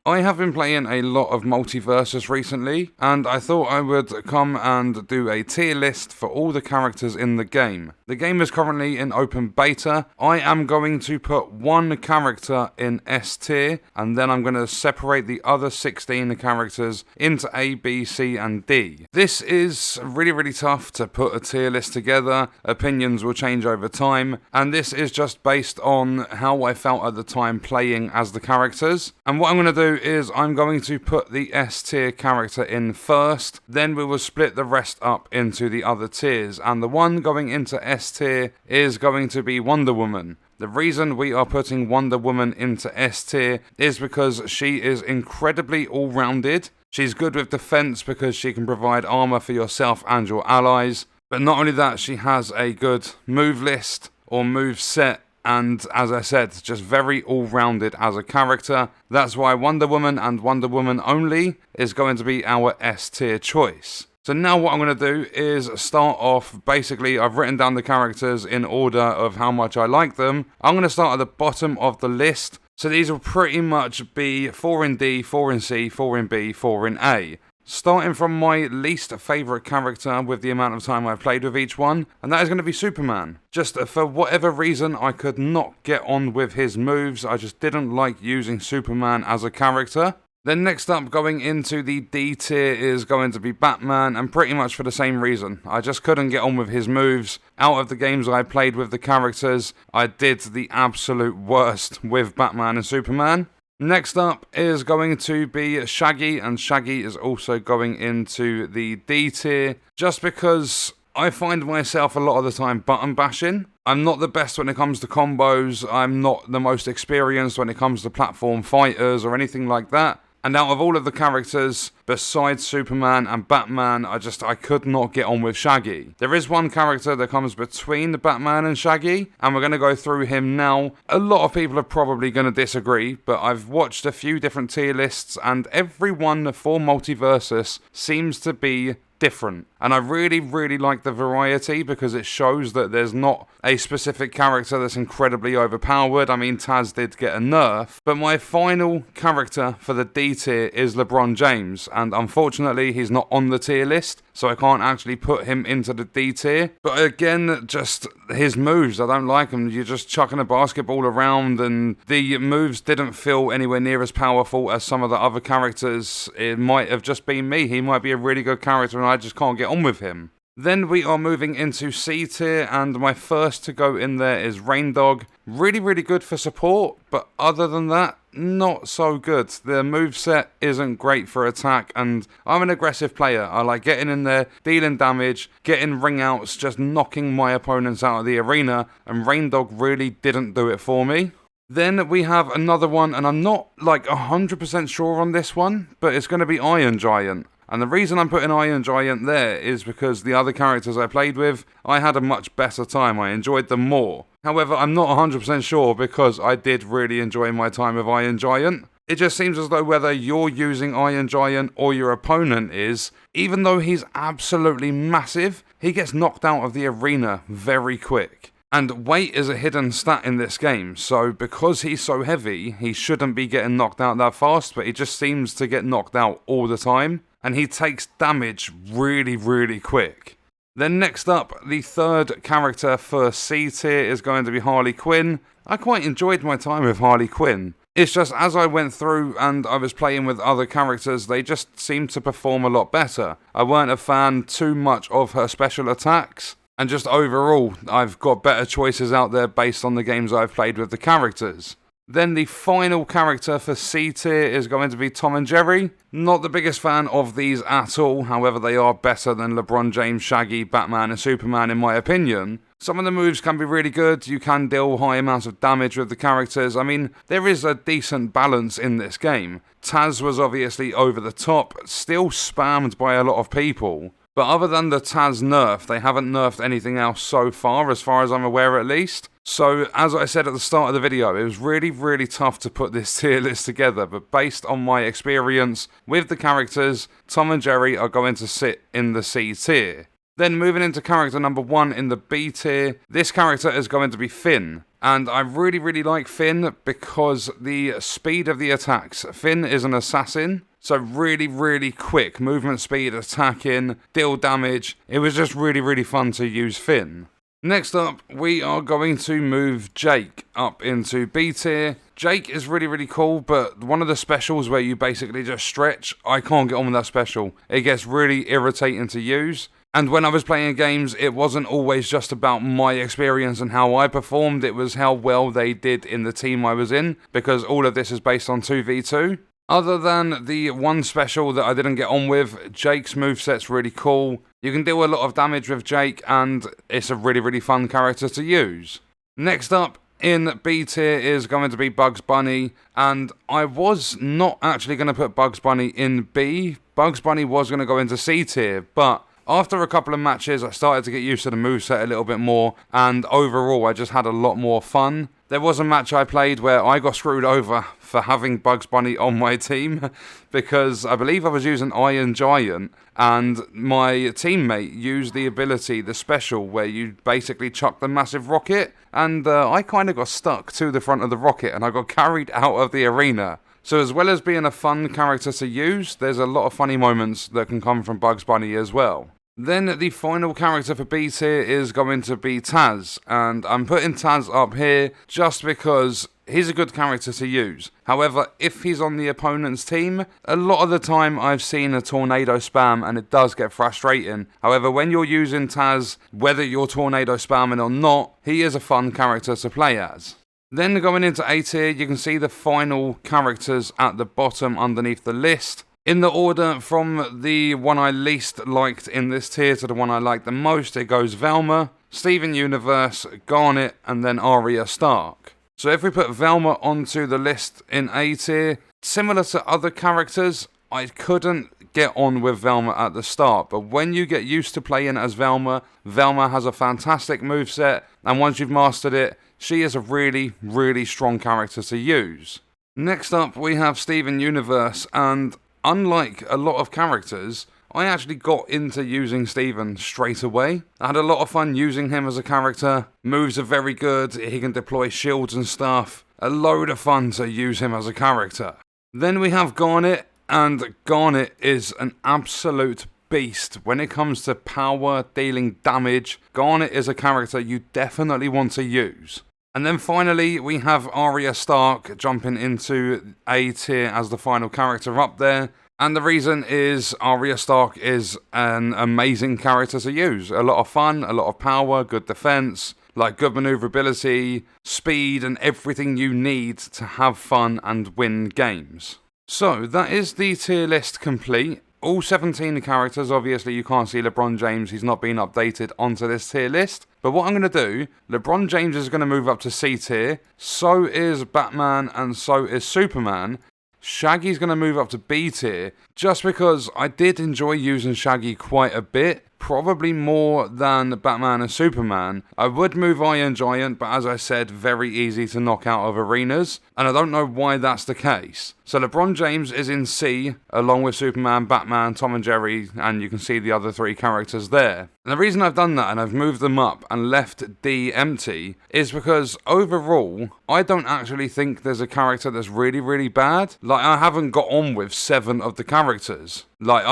I have been playing a lot of MultiVersus recently, and I thought I would come and do a tier list for all the characters in the game. The game is currently in open beta. I am going to put one character in S tier, and then I'm going to separate the other 16 characters into A, B, C, and D. This is really tough to put a tier list together. Opinions will change over time, and this is just based on how I felt at the time playing as the characters. And what I'm going to do is I'm going to put the S tier character in first, then we will split the rest up into the other tiers, and the one going into S tier is going to be Wonder Woman. The reason we are putting Wonder Woman into S tier is because she is incredibly all-rounded. She's good with defense because she can provide armor for yourself and your allies, but not only that, she has a good move list or move set. And as I said, just very all-rounded as a character. That's why Wonder Woman and Wonder Woman only is going to be our S tier choice. So now what I'm going to do is start off, basically I've written down the characters in order of how much I like them. I'm going to start at the bottom of the list. So these will pretty much be 4 in D, 4 in C, 4 in B, 4 in A. Starting from my least favourite character with the amount of time I've played with each one, and that is going to be Superman. Just for whatever reason, I could not get on with his moves. I just didn't like using Superman as a character. Then next up, going into the D tier, is going to be Batman, and pretty much for the same reason. I just couldn't get on with his moves. Out of the games I played with the characters, I did the absolute worst with Batman and Superman. Next up is going to be Shaggy, and Shaggy is also going into the D tier, just because I find myself a lot of the time button bashing. I'm not the best when it comes to combos, I'm not the most experienced when it comes to platform fighters or anything like that. And out of all of the characters, besides Superman and Batman, I could not get on with Shaggy. There is one character that comes between the Batman and Shaggy, and we're going to go through him now. A lot of people are probably going to disagree, but I've watched a few different tier lists, and everyone for MultiVersus seems to be different. And I really like the variety because it shows that there's not a specific character that's incredibly overpowered. I mean, Taz did get a nerf, but my final character for the D tier is LeBron James, and unfortunately he's not on the tier list, so I can't actually put him into the D tier. But again, just his moves, I don't like them. You're just chucking a basketball around, and the moves didn't feel anywhere near as powerful as some of the other characters. It might have just been me. He might be a really good character, and I just can't get on with him. Then we are moving into C tier, and my first to go in there is Rain Dog. Really good for support, but other than that, not so good. The moveset isn't great for attack, and I'm an aggressive player. I like getting in there, dealing damage, getting ring outs, just knocking my opponents out of the arena, and Rain Dog really didn't do it for me. Then we have another one, and I'm not like 100% sure on this one, but it's going to be Iron Giant. And the reason I'm putting Iron Giant there is because the other characters I played with, I had a much better time. I enjoyed them more. However, I'm not 100% sure because I did really enjoy my time with Iron Giant. It just seems as though whether you're using Iron Giant or your opponent is, even though he's absolutely massive, he gets knocked out of the arena very quick. And weight is a hidden stat in this game, so because he's so heavy, he shouldn't be getting knocked out that fast, but he just seems to get knocked out all the time. And he takes damage really quick. Then next up, the third character for C tier is going to be Harley Quinn. I quite enjoyed my time with Harley Quinn. It's just as I went through and I was playing with other characters, they just seemed to perform a lot better. I weren't a fan too much of her special attacks. And just overall, I've got better choices out there based on the games I've played with the characters. Then the final character for C tier is going to be Tom and Jerry. Not the biggest fan of these at all, however they are better than LeBron James, Shaggy, Batman and Superman in my opinion. Some of the moves can be really good, you can deal high amounts of damage with the characters. I mean, there is a decent balance in this game. Taz was obviously over the top, still spammed by a lot of people. But other than the Taz nerf, they haven't nerfed anything else so far as I'm aware at least. So, as I said at the start of the video, it was really tough to put this tier list together, but based on my experience with the characters, Tom and Jerry are going to sit in the C tier. Then moving into character number 1 in the B tier, this character is going to be Finn. And I really like Finn because the speed of the attacks. Finn is an assassin, so really quick movement speed, attacking, deal damage. It was just really fun to use Finn. Next up, we are going to move Jake up into B tier. Jake is really cool, but one of the specials where you basically just stretch, I can't get on with that special. It gets really irritating to use. And when I was playing games, it wasn't always just about my experience and how I performed, it was how well they did in the team I was in, because all of this is based on 2v2. Other than the one special that I didn't get on with, Jake's moveset's really cool. You can deal a lot of damage with Jake, and it's a really fun character to use. Next up in B tier is going to be Bugs Bunny, and I was not actually going to put Bugs Bunny in B. Bugs Bunny was going to go into C tier, but after a couple of matches, I started to get used to the moveset a little bit more, and overall, I just had a lot more fun. There was a match I played where I got screwed over for having Bugs Bunny on my team, because I believe I was using Iron Giant, and my teammate used the ability, the special, where you basically chuck the massive rocket, and I kind of got stuck to the front of the rocket, and I got carried out of the arena. So as well as being a fun character to use, there's a lot of funny moments that can come from Bugs Bunny as well. Then the final character for B tier is going to be Taz, and I'm putting Taz up here just because he's a good character to use. However, if he's on the opponent's team, a lot of the time I've seen a tornado spam and it does get frustrating. However, when you're using Taz, whether you're tornado spamming or not, he is a fun character to play as. Then going into A tier, you can see the final characters at the bottom underneath the list. In the order from the one I least liked in this tier to the one I liked the most, it goes Velma, Steven Universe, Garnet, and then Arya Stark. So if we put Velma onto the list in A tier, similar to other characters, I couldn't get on with Velma at the start, but when you get used to playing as Velma, Velma has a fantastic moveset, and once you've mastered it, she is a really strong character to use. Next up, we have Steven Universe, and unlike a lot of characters, I actually got into using Steven straight away. I had a lot of fun using him as a character. Moves are very good, he can deploy shields and stuff. A load of fun to use him as a character. Then we have Garnet, and Garnet is an absolute beast when it comes to power, dealing damage. Garnet is a character you definitely want to use. And then finally, we have Arya Stark jumping into A tier as the final character up there. And the reason is Arya Stark is an amazing character to use. A lot of fun, a lot of power, good defense, like good maneuverability, speed, and everything you need to have fun and win games. So that is the tier list complete. All 17 characters, obviously you can't see LeBron James, he's not been updated onto this tier list. But what I'm going to do, LeBron James is going to move up to C tier, so is Batman and so is Superman. Shaggy's going to move up to B tier, just because I did enjoy using Shaggy quite a bit. Probably more than Batman and Superman. I would move Iron Giant, but as I said, very easy to knock out of arenas, and I don't know why that's the case. So LeBron James is in C, along with Superman, Batman, Tom and Jerry, and you can see the other three characters there. And the reason I've done that, and I've moved them up and left D empty, is because overall, I don't actually think there's a character that's really bad. Like, I haven't got on with 7 of the characters. Like,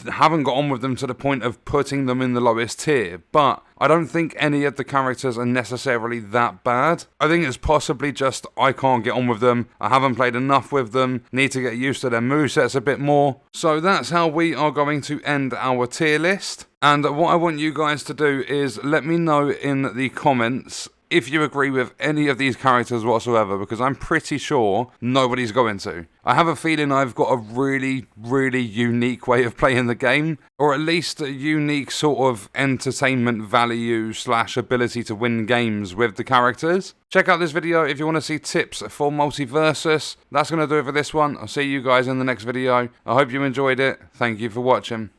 haven't got on with them to the point of putting them in the lowest tier, but I don't think any of the characters are necessarily that bad. I think it's possibly just I can't get on with them, I haven't played enough with them, need to get used to their movesets a bit more. So that's how we are going to end our tier list. And what I want you guys to do is let me know in the comments if you agree with any of these characters whatsoever, because I'm pretty sure nobody's going to. I have a feeling I've got a really unique way of playing the game, or at least a unique sort of entertainment value / ability to win games with the characters. Check out this video if you want to see tips for MultiVersus. That's going to do it for this one. I'll see you guys in the next video. I hope you enjoyed it. Thank you for watching.